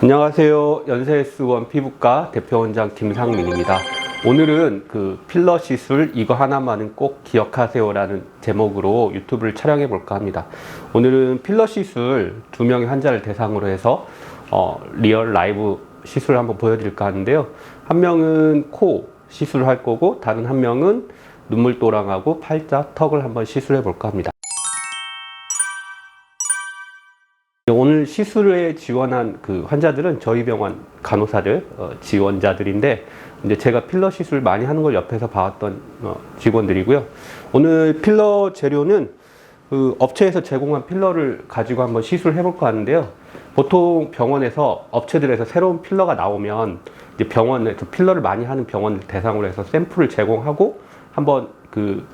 안녕하세요. 연세S1 피부과 대표원장 김상민입니다. 오늘은 필러 시술 이거 하나만은 꼭 기억하세요라는 제목으로 유튜브를 촬영해 볼까 합니다. 오늘은 필러 시술 2명의 환자를 대상으로 해서 리얼 라이브 시술을 한번 보여드릴까 하는데요. 한 명은 코 시술을 할 거고 다른 한 명은 눈물도랑하고 팔자, 턱을 한번 시술해 볼까 합니다. 오늘 시술에 지원한 환자들은 저희 병원 간호사들, 지원자들인데, 이제 제가 필러 시술 많이 하는 걸 옆에서 봐왔던 직원들이고요. 오늘 필러 재료는 업체에서 제공한 필러를 가지고 한번 시술해 볼까 하는데요. 보통 병원에서, 업체들에서 새로운 필러가 나오면, 이제 병원에서 필러를 많이 하는 병원을 대상으로 해서 샘플을 제공하고, 한번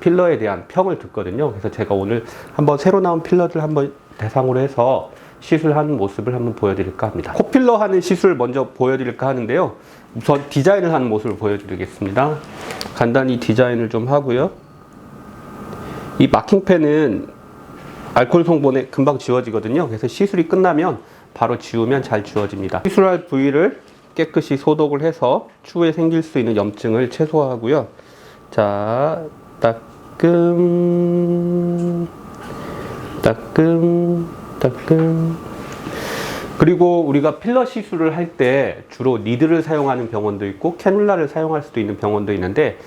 필러에 대한 평을 듣거든요. 그래서 제가 오늘 한번 새로 나온 필러들 한번 대상으로 해서 시술하는 모습을 한번 보여드릴까 합니다. 코필러 하는 시술 먼저 보여드릴까 하는데요. 우선 디자인을 하는 모습을 보여드리겠습니다. 간단히 디자인을 좀 하고요. 이 마킹펜은 알코올 성분에 금방 지워지거든요. 그래서 시술이 끝나면 바로 지우면 잘 지워집니다. 시술할 부위를 깨끗이 소독을 해서 추후에 생길 수 있는 염증을 최소화하고요. 자, 따끔. 그리고 우리가 필러 시술을 할 때 주로 니들을 사용하는 병원도 있고 캐놀라를 사용할 수도 있는 병원도 있는데,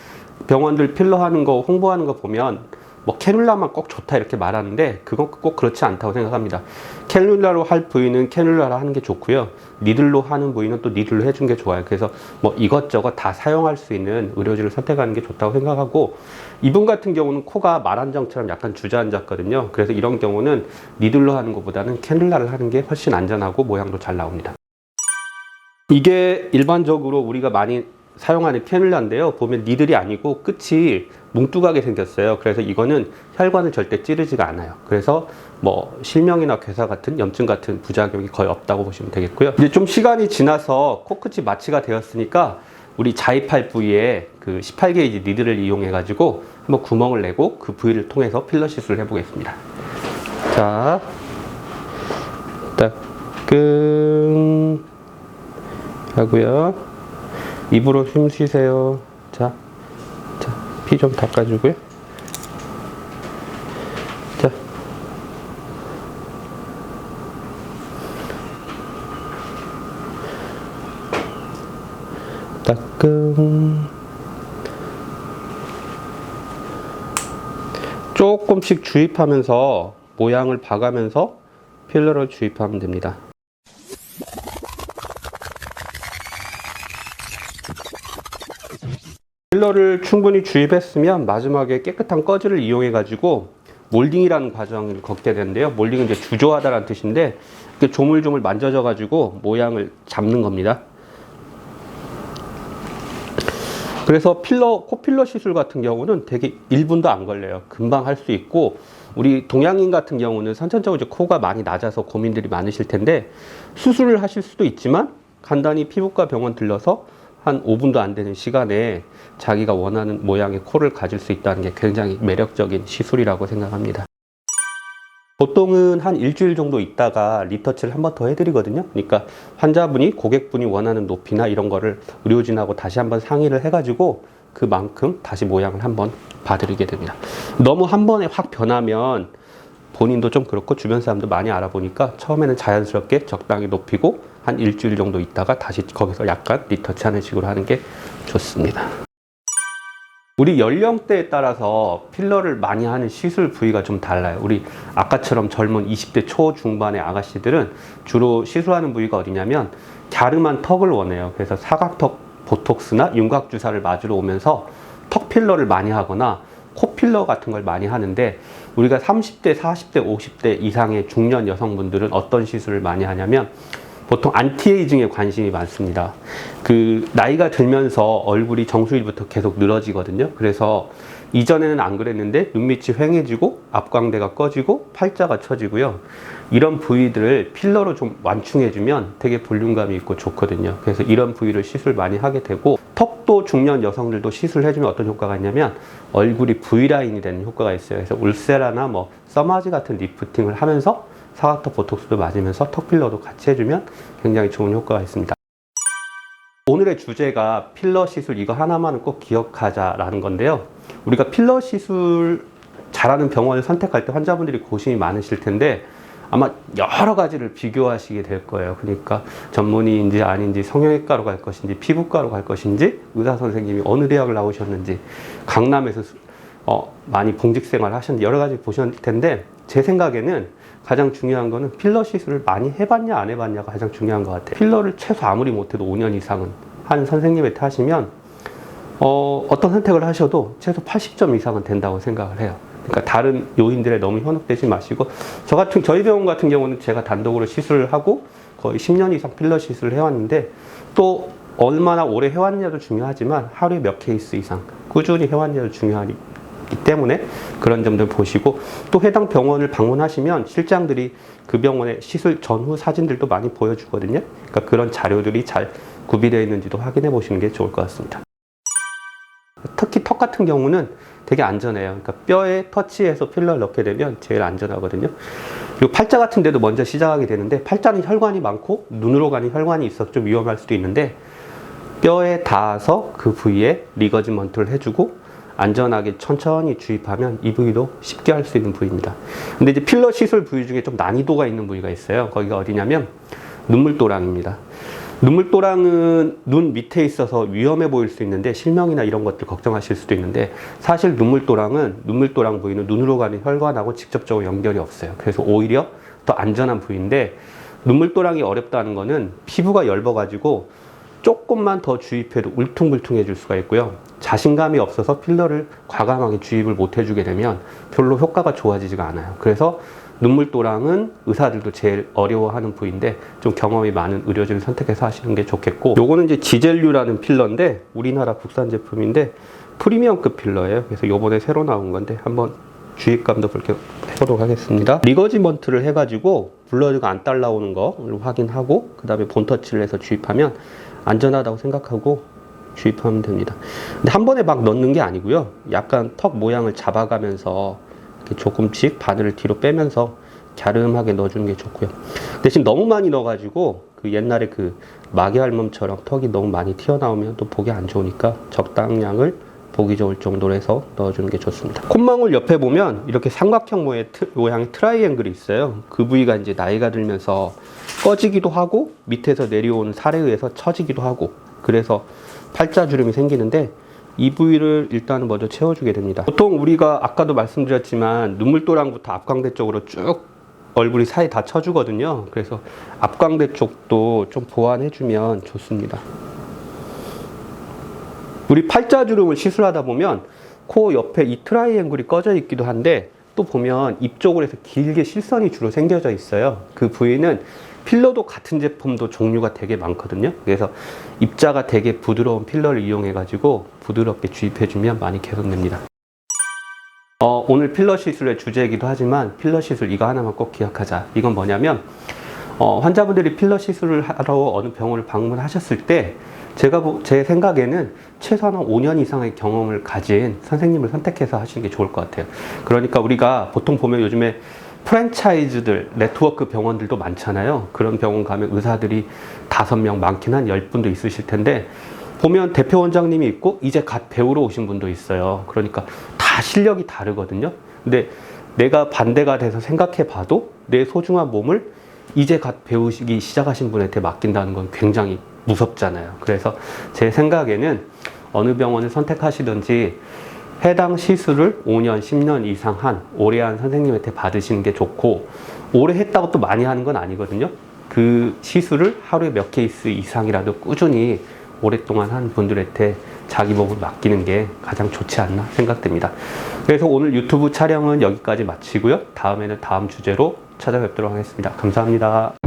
병원들 필러 하는 거 홍보하는 거 보면 뭐 캐놀라만 꼭 좋다 이렇게 말하는데 그건 꼭 그렇지 않다고 생각합니다. 캐놀라로 할 부위는 캐놀라로 하는 게 좋고요. 니들로 하는 부위는 또 니들로 해준 게 좋아요. 그래서 뭐 이것저것 다 사용할 수 있는 의료진을 선택하는 게 좋다고 생각하고, 이분 같은 경우는 코가 말한정처럼 약간 주저앉았거든요. 그래서 이런 경우는 니들로 하는 것보다는 캐놀라를 하는 게 훨씬 안전하고 모양도 잘 나옵니다. 이게 일반적으로 우리가 많이 사용하는 캐놀라인데요. 보면 니들이 아니고 끝이 뭉뚱하게 생겼어요. 그래서 이거는 혈관을 절대 찌르지가 않아요. 그래서 뭐 실명이나 괴사 같은 염증 같은 부작용이 거의 없다고 보시면 되겠고요. 이제 좀 시간이 지나서 코끝이 마취가 되었으니까 우리 자입할 부위에 18게이지 니들을 이용해 가지고 한번 구멍을 내고 그 부위를 통해서 필러 시술을 해 보겠습니다. 자, 따끔 하고요. 입으로 숨 쉬세요. 자, 피 좀 닦아주고요. 자, 따끔. 조금씩 주입하면서 모양을 봐가면서 필러를 주입하면 됩니다. 필러를 충분히 주입했으면 마지막에 깨끗한 꺼즈를 이용해 가지고 몰딩이라는 과정을 겪게 되는데요. 몰딩은 이제 주조하다라는 뜻인데, 이렇게 조물조물 만져져 가지고 모양을 잡는 겁니다. 그래서 코필러 시술 같은 경우는 되게 1분도 안 걸려요. 금방 할 수 있고, 우리 동양인 같은 경우는 선천적으로 이제 코가 많이 낮아서 고민들이 많으실 텐데, 수술을 하실 수도 있지만 간단히 피부과 병원 들러서 한 5분도 안 되는 시간에 자기가 원하는 모양의 코를 가질 수 있다는 게 굉장히 매력적인 시술이라고 생각합니다. 보통은 한 일주일 정도 있다가 리터치를 한 번 더 해드리거든요. 그러니까 환자분이, 고객분이 원하는 높이나 이런 거를 의료진하고 다시 한번 상의를 해가지고 그만큼 다시 모양을 한번 봐드리게 됩니다. 너무 한 번에 확 변하면 본인도 좀 그렇고 주변 사람도 많이 알아보니까 처음에는 자연스럽게 적당히 높이고 한 일주일 정도 있다가 다시 거기서 약간 리터치 하는 식으로 하는 게 좋습니다. 우리 연령대에 따라서 필러를 많이 하는 시술 부위가 좀 달라요. 우리 아까처럼 젊은 20대 초중반의 아가씨들은 주로 시술하는 부위가 어디냐면 갸름한 턱을 원해요. 그래서 사각턱 보톡스나 윤곽주사를 맞으러 오면서 턱 필러를 많이 하거나 코 필러 같은 걸 많이 하는데, 우리가 30대, 40대, 50대 이상의 중년 여성분들은 어떤 시술을 많이 하냐면 보통 안티에이징에 관심이 많습니다. 나이가 들면서 얼굴이 정수리부터 계속 늘어지거든요. 그래서 이전에는 안 그랬는데 눈밑이 휑해지고 앞광대가 꺼지고 팔자가 처지고요. 이런 부위들을 필러로 좀 완충해주면 되게 볼륨감이 있고 좋거든요. 그래서 이런 부위를 시술 많이 하게 되고, 턱도 중년 여성들도 시술해주면 어떤 효과가 있냐면 얼굴이 V라인이 되는 효과가 있어요. 그래서 울세라나 뭐 써마지 같은 리프팅을 하면서 사각턱 보톡스도 맞으면서 턱 필러도 같이 해주면 굉장히 좋은 효과가 있습니다. 오늘의 주제가 필러 시술 이거 하나만은 꼭 기억하자라는 건데요. 우리가 필러 시술 잘하는 병원을 선택할 때 환자분들이 고심이 많으실 텐데 아마 여러 가지를 비교하시게 될 거예요. 그러니까 전문의인지 아닌지, 성형외과로 갈 것인지, 피부과로 갈 것인지, 의사 선생님이 어느 대학을 나오셨는지, 강남에서 많이 봉직 생활을 하셨는지 여러 가지 보셨을 텐데 제 생각에는 가장 중요한 거는 필러 시술을 많이 해봤냐 안 해봤냐가 가장 중요한 것 같아요. 필러를 최소 아무리 못해도 5년 이상은 한 선생님한테 하시면 어떤 선택을 하셔도 최소 80점 이상은 된다고 생각을 해요. 그러니까 다른 요인들에 너무 현혹되지 마시고 저희 병원 같은 경우는 제가 단독으로 시술을 하고 거의 10년 이상 필러 시술을 해왔는데 또 얼마나 오래 해왔느냐도 중요하지만 하루에 몇 케이스 이상 꾸준히 해왔느냐도 중요하기 때문에 그런 점들 보시고 또 해당 병원을 방문하시면 실장들이 그 병원의 시술 전후 사진들도 많이 보여주거든요. 그러니까 그런 자료들이 잘 구비되어 있는지도 확인해 보시는 게 좋을 것 같습니다. 특히 턱 같은 경우는 되게 안전해요. 그러니까 뼈에 터치해서 필러를 넣게 되면 제일 안전하거든요. 그리고 팔자 같은 데도 먼저 시작하게 되는데 팔자는 혈관이 많고 눈으로 가는 혈관이 있어서 좀 위험할 수도 있는데 뼈에 닿아서 그 부위에 리거지먼트를 해주고 안전하게 천천히 주입하면 이 부위도 쉽게 할 수 있는 부위입니다. 근데 이제 필러 시술 부위 중에 좀 난이도가 있는 부위가 있어요. 거기가 어디냐면 눈물도랑입니다. 눈물도랑은 눈 밑에 있어서 위험해 보일 수 있는데 실명이나 이런 것들 걱정하실 수도 있는데 사실 눈물도랑 부위는 눈으로 가는 혈관하고 직접적으로 연결이 없어요. 그래서 오히려 더 안전한 부위인데 눈물도랑이 어렵다는 거는 피부가 엷어가지고 조금만 더 주입해도 울퉁불퉁해질 수가 있고요. 자신감이 없어서 필러를 과감하게 주입을 못 해주게 되면 별로 효과가 좋아지지가 않아요. 그래서 눈물도랑은 의사들도 제일 어려워하는 부위인데 좀 경험이 많은 의료진을 선택해서 하시는 게 좋겠고 요거는 이제 지젤류라는 필러인데 우리나라 국산 제품인데 프리미엄급 필러예요. 그래서 요번에 새로 나온 건데 한번 주입감도 그렇게 해보도록 하겠습니다. 리거지먼트를 해가지고 블러드가 안 딸라오는 거를 확인하고 그 다음에 본터치를 해서 주입하면 안전하다고 생각하고 주입하면 됩니다. 근데 한 번에 막 넣는 게 아니고요. 약간 턱 모양을 잡아가면서 이렇게 조금씩 바늘을 뒤로 빼면서 갸름하게 넣어주는 게 좋고요. 대신 너무 많이 넣어가지고 그 옛날에 그 마개 할멈처럼 턱이 너무 많이 튀어나오면 또 보기 안 좋으니까 적당량을 보기 좋을 정도로 해서 넣어주는 게 좋습니다. 콧망울 옆에 보면 이렇게 삼각형 모양의 트라이앵글이 있어요. 그 부위가 이제 나이가 들면서 꺼지기도 하고 밑에서 내려오는 살에 의해서 처지기도 하고 그래서 팔자주름이 생기는데 이 부위를 일단은 먼저 채워주게 됩니다. 보통 우리가 아까도 말씀드렸지만 눈물도랑부터 앞광대 쪽으로 쭉 얼굴이 사이 다 쳐주거든요. 그래서 앞광대 쪽도 좀 보완해주면 좋습니다. 우리 팔자주름을 시술하다 보면 코 옆에 이 트라이앵글이 꺼져 있기도 한데 또 보면 입 쪽으로 해서 길게 실선이 주로 생겨져 있어요. 그 부위는 필러도 같은 제품도 종류가 되게 많거든요. 그래서 입자가 되게 부드러운 필러를 이용해 가지고 부드럽게 주입해주면 많이 개선됩니다. 오늘 필러 시술의 주제이기도 하지만 필러 시술 이거 하나만 꼭 기억하자. 이건 뭐냐면 환자분들이 필러 시술을 하러 어느 병원을 방문하셨을 때 제 생각에는 최소한 5년 이상의 경험을 가진 선생님을 선택해서 하시는 게 좋을 것 같아요. 그러니까 우리가 보통 보면 요즘에 프랜차이즈들, 네트워크 병원들도 많잖아요. 그런 병원 가면 의사들이 5명, 많긴 한 10분도 있으실 텐데 보면 대표 원장님이 있고 이제 갓 배우러 오신 분도 있어요. 그러니까 다 실력이 다르거든요. 근데 내가 반대가 돼서 생각해 봐도 내 소중한 몸을 이제 갓 배우시기 시작하신 분한테 맡긴다는 건 굉장히 무섭잖아요. 그래서 제 생각에는 어느 병원을 선택하시든지 해당 시술을 5년, 10년 이상 오래 한 선생님한테 받으시는 게 좋고 오래 했다고 또 많이 하는 건 아니거든요. 그 시술을 하루에 몇 케이스 이상이라도 꾸준히 오랫동안 한 분들한테 자기 몸을 맡기는 게 가장 좋지 않나 생각됩니다. 그래서 오늘 유튜브 촬영은 여기까지 마치고요. 다음에는 다음 주제로 찾아뵙도록 하겠습니다. 감사합니다.